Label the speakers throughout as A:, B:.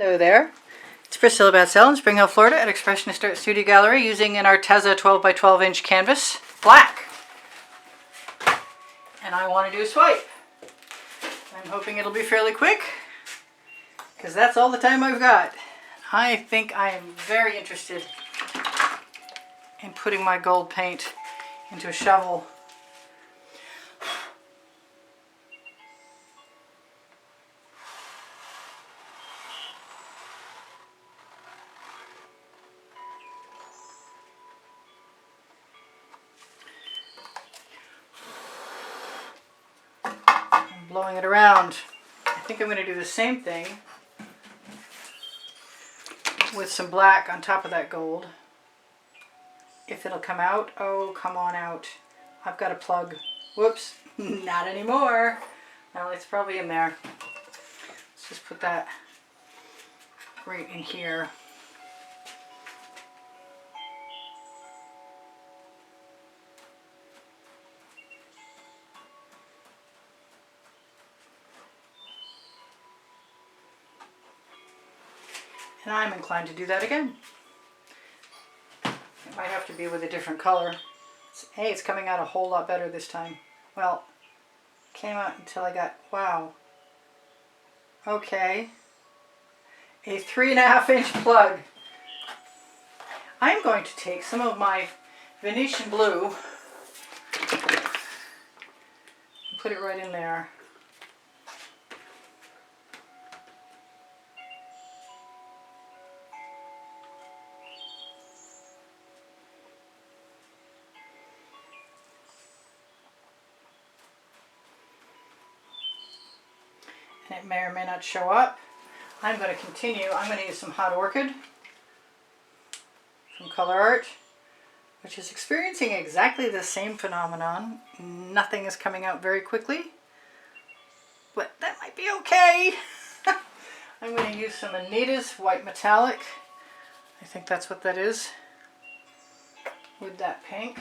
A: Hello there, it's Priscilla Batzell in Spring Hill, Florida at Expressionist Art Studio Gallery using an Arteza 12 by 12 inch canvas, black. And I want to do a swipe. I'm hoping it'll be fairly quick because that's all the time I've got. I think I am very interested in putting my gold paint into a shovel. Blowing it around. I think I'm going to do the same thing with some black on top of that gold. If it'll come out, oh, come on out. I've got a plug. Whoops, not anymore. Well, it's probably in there. Let's just put that right in here. And I'm inclined to do that again. It might have to be with a different color. Hey, it's coming out a whole lot better this time. Well, it came out until I got, wow. Okay. A 3.5 inch plug. I'm going to take some of my Venetian blue and put it right in there. It may or may not show up. I'm going to continue. I'm going to use some Hot Orchid from Color Art, which is experiencing exactly the same phenomenon. Nothing is coming out very quickly, but that might be okay. I'm going to use some Anita's White Metallic. I think that's what that is, with that pink.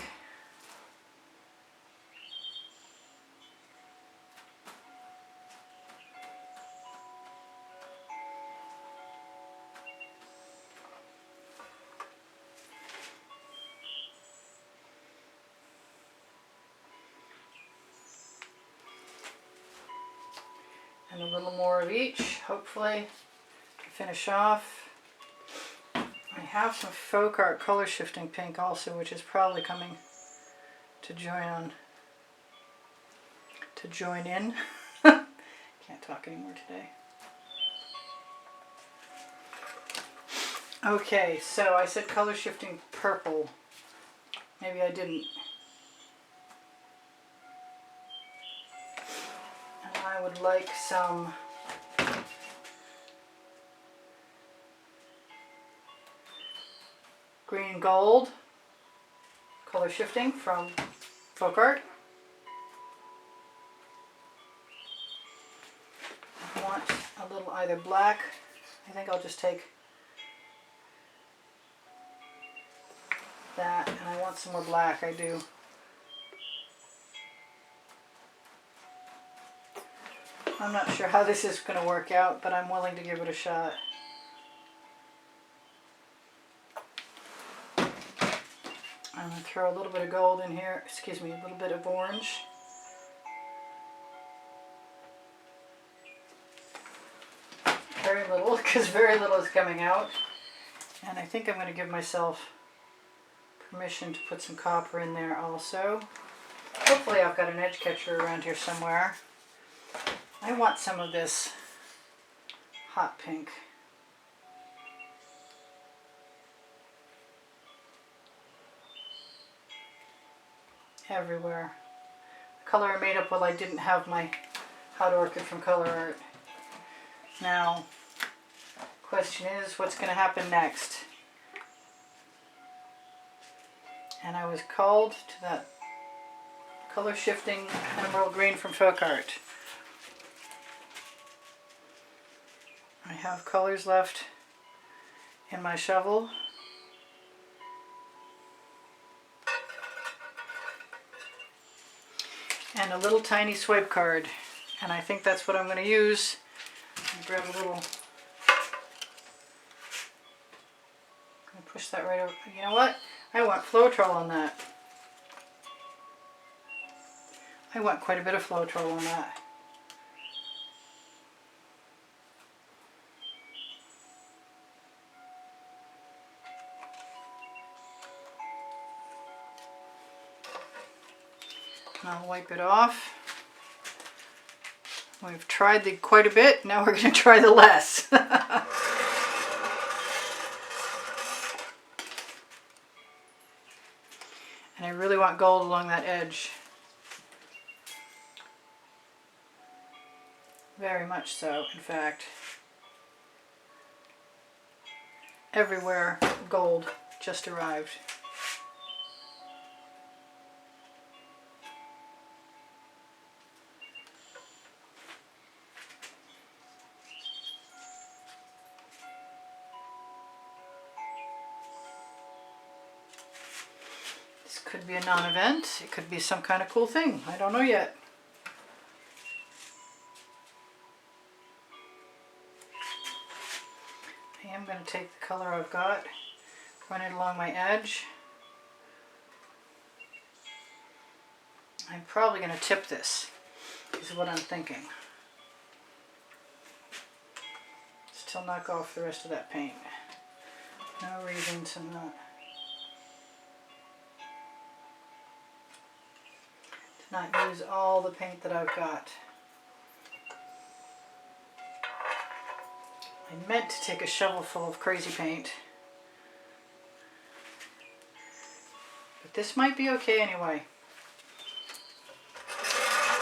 A: And a little more of each, hopefully, to finish off. I have some Folk Art color shifting pink also, which is probably coming to join in. Can't talk anymore today. Okay, so I said color shifting purple. Maybe I didn't. I would like some green and gold color shifting from Folk Art. I want a little either black. I think I'll just take that, and I want some more black. I do. I'm not sure how this is going to work out, but I'm willing to give it a shot. I'm going to throw a little bit of gold in here, excuse me, a little bit of orange. Very little, because very little is coming out. And I think I'm going to give myself permission to put some copper in there also. Hopefully I've got an edge catcher around here somewhere. I want some of this hot pink. Everywhere. The color I made up while I didn't have my Hot Orchid from Color Art. Now, question is, what's going to happen next? And I was called to that color shifting emerald green from Folk Art. I have colors left in my shovel. And a little tiny swipe card. And I think that's what I'm going to use. Grab a little Push that right over. You know what? I want Floetrol on that. I want quite a bit of Floetrol on that. And I'll wipe it off. We've tried the quite a bit. Now we're going to try the less. And I really want gold along that edge. Very much so, in fact. Everywhere gold just arrived. Could be a non-event. It could be some kind of cool thing. I don't know yet. I am going to take the color I've got, run it along my edge. I'm probably going to tip this, is what I'm thinking. Still knock off the rest of that paint. No reason to not use all the paint that I've got. I meant to take a shovel full of crazy paint, but this might be okay anyway.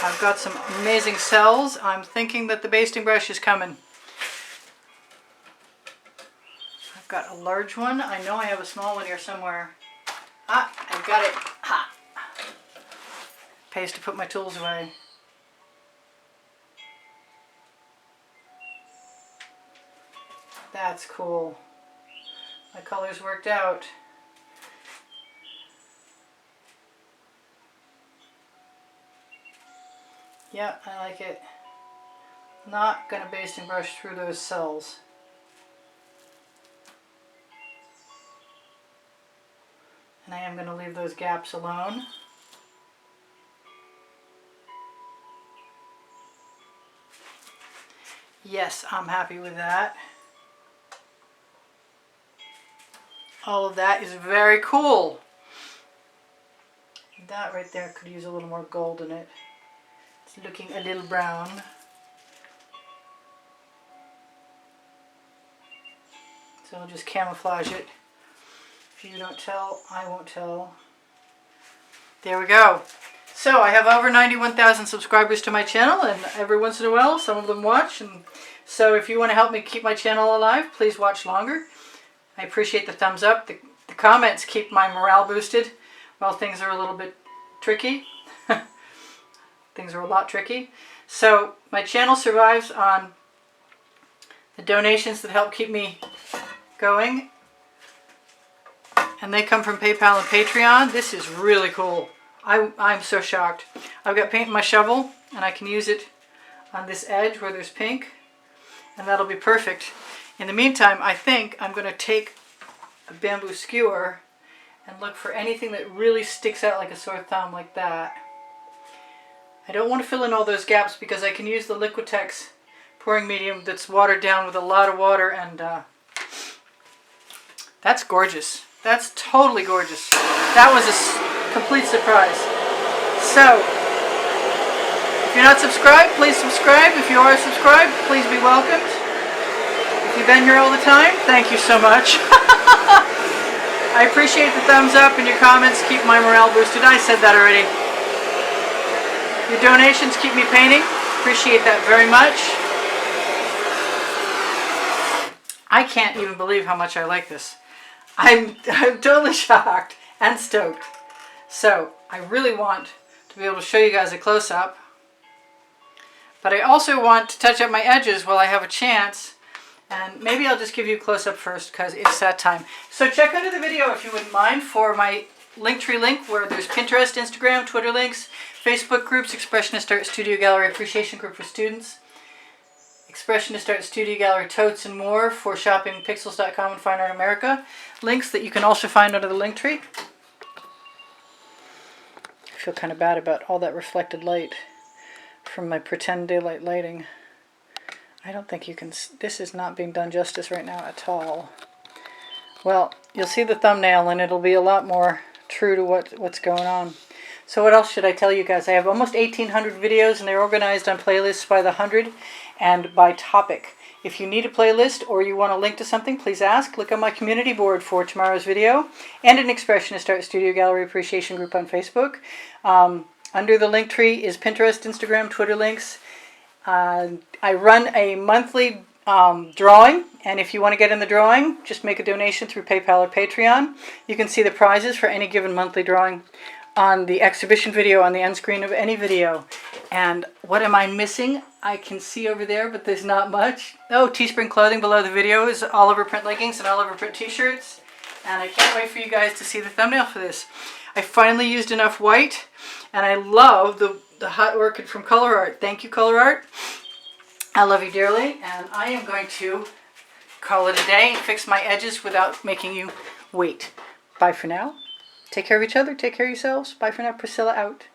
A: I've got some amazing cells. I'm thinking that the basting brush is coming. I've got a large one. I know I have a small one here somewhere. Ah, I've got it. Ha! Pays to put my tools away. That's cool. My colors worked out. Yeah, I like it. Not gonna basting brush through those cells. And I am gonna leave those gaps alone. Yes, I'm happy with that. All of that is very cool. That right there could use a little more gold in it. It's looking a little brown. So I'll just camouflage it. If you don't tell, I won't tell. There we go. So I have over 91,000 subscribers to my channel, and every once in a while some of them watch, and so if you want to help me keep my channel alive, please watch longer. I appreciate the thumbs up. The comments keep my morale boosted while things are a little bit tricky. Things are a lot tricky. So my channel survives on the donations that help keep me going, and they come from PayPal and Patreon. This is really cool. I'm so shocked. I've got paint in my shovel, and I can use it on this edge where there's pink, and that'll be perfect. In the meantime, I think I'm going to take a bamboo skewer and look for anything that really sticks out like a sore thumb, like that. I don't want to fill in all those gaps because I can use the Liquitex pouring medium that's watered down with a lot of water, and that's gorgeous. That's totally gorgeous. That was a complete surprise. So, if you're not subscribed, please subscribe. If you are subscribed, please be welcomed. If you've been here all the time, thank you so much. I appreciate the thumbs up and your comments keep my morale boosted. I said that already. Your donations keep me painting. Appreciate that very much. I can't even believe how much I like this. I'm totally shocked and stoked. So I really want to be able to show you guys a close-up, but I also want to touch up my edges while I have a chance, and maybe I'll just give you a close-up first because it's that time. So check under the video if you wouldn't mind for my Linktree link where there's Pinterest, Instagram, Twitter links, Facebook groups, Expressionist Art Studio Gallery Appreciation Group for students, Expressionist Art Studio Gallery totes and more for shopping pixels.com and Fine Art America. Links that you can also find under the link tree. I feel kind of bad about all that reflected light from my pretend daylight lighting. I don't think you can, this is not being done justice right now at all. Well, you'll see the thumbnail and it'll be a lot more true to what's going on. So what else should I tell you guys? I have almost 1,800 videos and they're organized on playlists by the 100 and by topic. If you need a playlist or you want a link to something, please ask. Look on my community board for tomorrow's video and an Expressionist Art Studio Gallery Appreciation group on Facebook. Under the link tree is Pinterest, Instagram, Twitter links. I run a monthly drawing, and if you want to get in the drawing, just make a donation through PayPal or Patreon. You can see the prizes for any given monthly drawing on the exhibition video on the end screen of any video. And what am I missing? I can see over there, but there's not much. Oh, Teespring clothing below the video is Oliver print leggings and Oliver print t-shirts. And I can't wait for you guys to see the thumbnail for this. I finally used enough white, and I love the hot orchid from Color Art. Thank you, Color Art. I love you dearly, and I am going to call it a day and fix my edges without making you wait. Bye for now. Take care of each other. Take care of yourselves. Bye for now. Priscilla out.